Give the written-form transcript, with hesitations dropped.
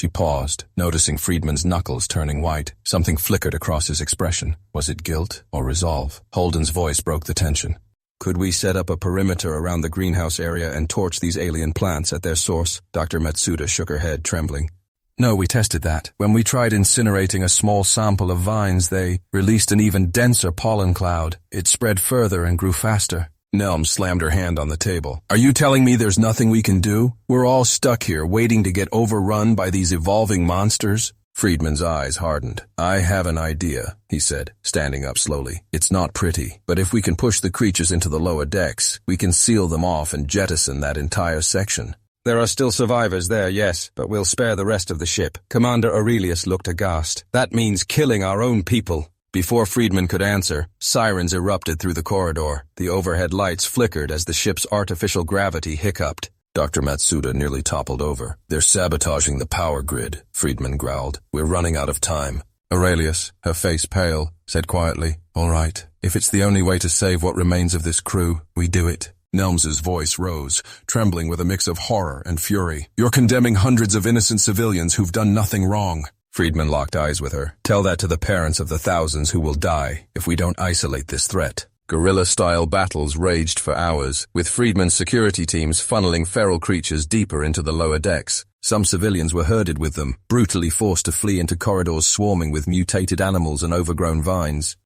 She paused, noticing Friedman's knuckles turning white. Something flickered across his expression. Was it guilt or resolve? Holden's voice broke the tension. Could we set up a perimeter around the greenhouse area and torch these alien plants at their source? Dr. Matsuda shook her head, trembling. No, we tested that. When we tried incinerating a small sample of vines, they released an even denser pollen cloud. It spread further and grew faster. Nelm slammed her hand on the table. Are you telling me there's nothing we can do? We're all stuck here, waiting to get overrun by these evolving monsters? Friedman's eyes hardened. I have an idea, he said, standing up slowly. It's not pretty, but if we can push the creatures into the lower decks, we can seal them off and jettison that entire section. There are still survivors there, yes, but we'll spare the rest of the ship. Commander Aurelius looked aghast. That means killing our own people. Before Friedman could answer, sirens erupted through the corridor. The overhead lights flickered as the ship's artificial gravity hiccuped. Dr. Matsuda nearly toppled over. They're sabotaging the power grid, Friedman growled. We're running out of time. Aurelius, her face pale, said quietly, All right, if it's the only way to save what remains of this crew, we do it. Nelms's voice rose, trembling with a mix of horror and fury. You're condemning hundreds of innocent civilians who've done nothing wrong. Friedman locked eyes with her. Tell that to the parents of the thousands who will die if we don't isolate this threat. Guerrilla-style battles raged for hours, with Friedman's security teams funneling feral creatures deeper into the lower decks. Some civilians were herded with them, brutally forced to flee into corridors swarming with mutated animals and overgrown vines.